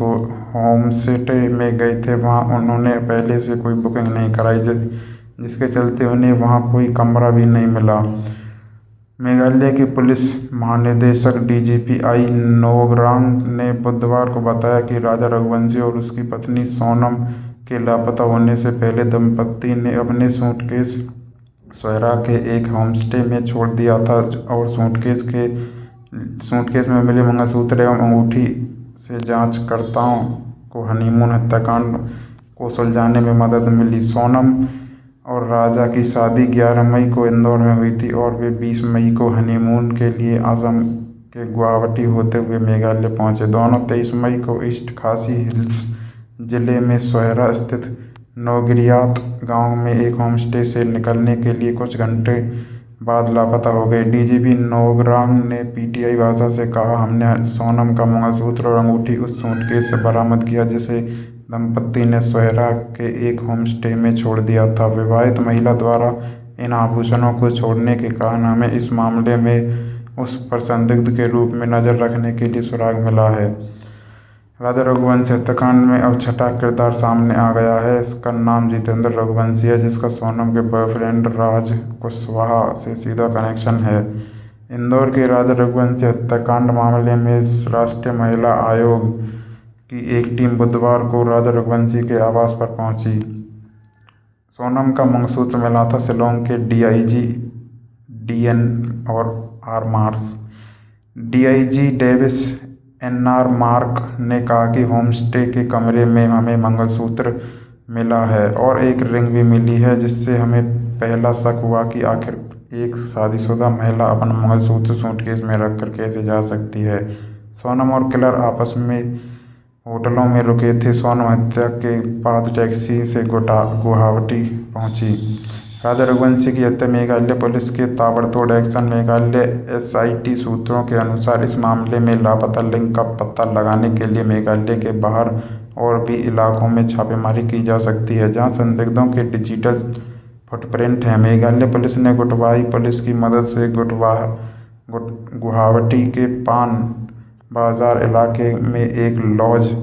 Home stay में गए थे, वहाँ उन्होंने पहले से कोई बुकिंग नहीं कराई, जिसके चलते उन्हें वहाँ कोई कमरा भी नहीं मिला। मेघालय के पुलिस महानिदेशक डीजीपी आई नोगरांग ने बुधवार को बताया कि राजा रघुवंशी और उसकी पत्नी सोनम के लापता होने से पहले दंपति ने अपने सूटकेस सोयरा के एक होमस्टे में छोड़ दिया था और सूटकेस में मिले मंगलसूत्र एवं अंगूठी से जांचकर्ताओं को हनीमून हत्याकांड को सुलझाने में मदद मिली। सोनम और राजा की शादी 11 मई को इंदौर में हुई थी और वे 20 मई को हनीमून के लिए असम के गुवाहाटी होते हुए मेघालय पहुंचे। दोनों 23 मई को ईस्ट खासी हिल्स जिले में सोयरा स्थित नोगरियात गांव में एक होमस्टे से निकलने के लिए कुछ घंटे बाद लापता हो गए। डीजीपी नोगरांग ने पीटीआई भाषा से कहा, हमने सोनम का मंगलसूत्र और अंगूठी उस सूटकेस से बरामद किया जिसे दंपति ने सोयरा के एक होमस्टे में छोड़ दिया था। विवाहित महिला द्वारा इन आभूषणों को छोड़ने के कारण हमें इस मामले में उस पर संदिग्ध के रूप में नजर रखने के लिए सुराग मिला है। राजा रघुवंशी हत्याकांड में अब छठा किरदार सामने आ गया है। इसका नाम जितेंद्र रघुवंशी है, जिसका सोनम के बॉयफ्रेंड राज कुशवाहा से सीधा कनेक्शन है। इंदौर के राजा रघुवंशी हत्याकांड मामले में राष्ट्रीय महिला आयोग की एक टीम बुधवार को राजा रघुवंशी के आवास पर पहुंची। सोनम का मंगलसूत्र मिला था। शिलोंग के DIG DIG Davis NR Marak ने कहा कि होमस्टे के कमरे में हमें मंगलसूत्र मिला है और एक रिंग भी मिली है, जिससे हमें पहला शक हुआ कि आखिर एक शादीशुदा महिला अपना मंगलसूत्र सूटकेस में रखकर कैसे जा सकती है। सोनम और किलर आपस में होटलों में रुके थे। सोनम हत्या के बाद टैक्सी से गुवाहाटी पहुंची। राजा रघुवंशी की हत्या मेघालय पुलिस के ताबड़तोड़ एक्शन। मेघालय एसआईटी सूत्रों के अनुसार इस मामले में लापता लिंक का पता लगाने के लिए मेघालय के बाहर और भी इलाकों में छापेमारी की जा सकती है, जहां संदिग्धों के डिजिटल फुटप्रिंट हैं। मेघालय पुलिस ने गुटवाही पुलिस की मदद से गुवाहाटी के पान बाजार इलाके में एक लॉज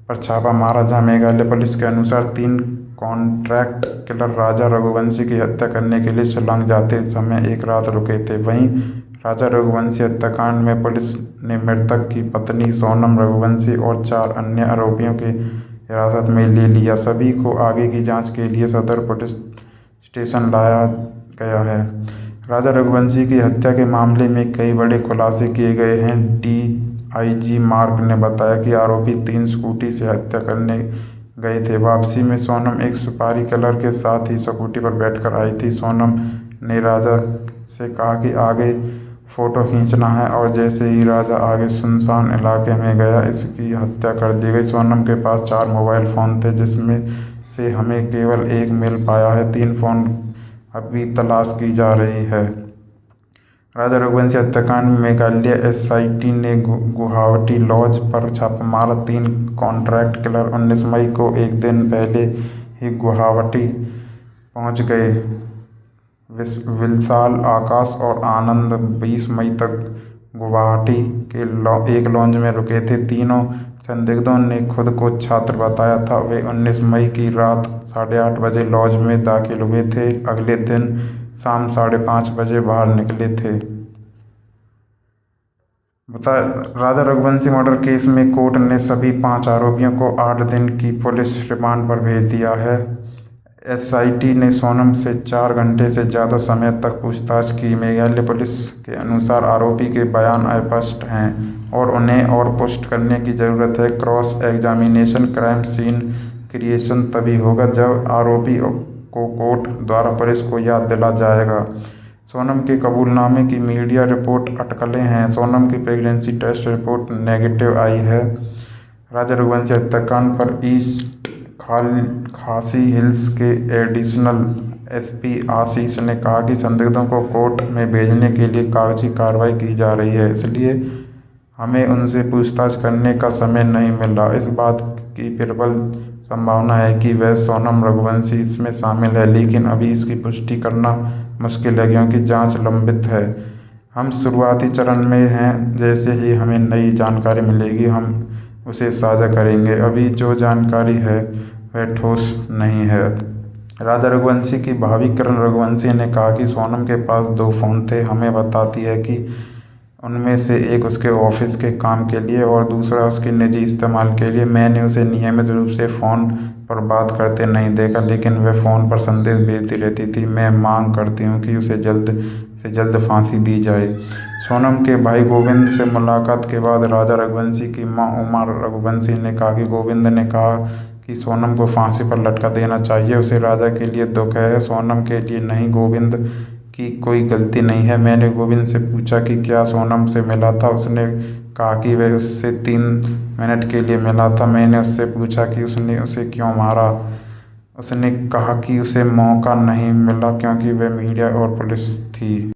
पर छापा मारा, जहां मेघालय पुलिस के अनुसार 3 कॉन्ट्रैक्ट किलर राजा रघुवंशी की हत्या करने के लिए शिलांग जाते समय एक रात रुके थे। वहीं राजा रघुवंशी हत्याकांड में पुलिस ने मृतक की पत्नी सोनम रघुवंशी और 4 अन्य आरोपियों के हिरासत में ले लिया। सभी को आगे की जांच के लिए सदर पुलिस स्टेशन लाया गया है। राजा रघुवंशी की हत्या के मामले में कई बड़े खुलासे किए गए हैं। डीआईजी मार्क ने बताया कि आरोपी 3 स्कूटी से हत्या करने गए थे। वापसी में सोनम एक सुपारी कलर के साथ ही स्कूटी पर बैठकर आई थी। सोनम ने राजा से कहा कि आगे फोटो खींचना है और जैसे ही राजा आगे सुनसान इलाके में गया, इसकी हत्या कर दी गई। सोनम के पास 4 मोबाइल फ़ोन थे, जिसमें से हमें केवल एक मिल पाया है। 3 फ़ोन अभी तलाश की जा रही है। राजा रघुवंशी हत्याकांड में मेघालय एसआईटी ने गुवाहाटी लॉज पर छापा मारा। 3 कॉन्ट्रैक्ट किलर 19 मई को एक दिन पहले ही गुवाहाटी पहुंच गए। विशाल, आकाश और आनंद 20 मई तक गुवाहाटी के एक लॉज में रुके थे। तीनों संदिग्धों ने खुद को छात्र बताया था। वे 19 मई की रात 8:30 बजे लॉज में दाखिल हुए थे। अगले दिन शाम 5:30 बजे बाहर निकले थे। राजा रघुवंशी मर्डर केस में कोर्ट ने सभी 5 आरोपियों को 8 दिन की पुलिस रिमांड पर भेज दिया है। एसआईटी ने सोनम से 4 घंटे से ज़्यादा समय तक पूछताछ की। मेघालय पुलिस के अनुसार आरोपी के बयान अस्पष्ट हैं और उन्हें और पुष्ट करने की ज़रूरत है। Cross examination crime scene creation तभी होगा जब आरोपी को कोर्ट द्वारा पुलिस को याद दिला जाएगा। सोनम के कबूलनामे की मीडिया रिपोर्ट अटकलें हैं। सोनम की प्रेगनेंसी टेस्ट रिपोर्ट नेगेटिव आई है। राजा रघुवंशी हत्याकांड पर ईस्ट खासी हिल्स के एडिशनल एसपी आशीष ने कहा कि संदिग्धों को कोर्ट में भेजने के लिए कागजी कार्रवाई की जा रही है, इसलिए हमें उनसे पूछताछ करने का समय नहीं मिल रहा। इस बात की प्रबल संभावना है कि वह सोनम रघुवंशी इसमें शामिल है, लेकिन अभी इसकी पुष्टि करना मुश्किल है क्योंकि जांच लंबित है। हम शुरुआती चरण में हैं। जैसे ही हमें नई जानकारी मिलेगी हम उसे साझा करेंगे। अभी जो जानकारी है वह ठोस नहीं है। राजा रघुवंशी की भाभी किरण रघुवंशी ने कहा कि सोनम के पास 2 फ़ोन थे। हमें बताती है कि उनमें से एक उसके ऑफिस के काम के लिए और दूसरा उसके निजी इस्तेमाल के लिए। मैंने उसे नियमित रूप से फ़ोन पर बात करते नहीं देखा, लेकिन वह फ़ोन पर संदेश भेजती रहती थी। मैं मांग करती हूँ कि उसे जल्द से जल्द फांसी दी जाए। सोनम के भाई गोविंद से मुलाकात के बाद राजा रघुवंशी की मां उमा रघुवंशी ने कहा कि गोविंद ने कहा कि सोनम को फांसी पर लटका देना चाहिए। उसे राजा के लिए दुख है, सोनम के लिए नहीं। गोविंद की कोई गलती नहीं है। मैंने गोविंद से पूछा कि क्या सोनम से मिला था। उसने कहा कि वह उससे 3 मिनट के लिए मिला था। मैंने उससे पूछा कि उसने उसे क्यों मारा। उसने कहा कि उसे मौका नहीं मिला क्योंकि वह मीडिया और पुलिस थी।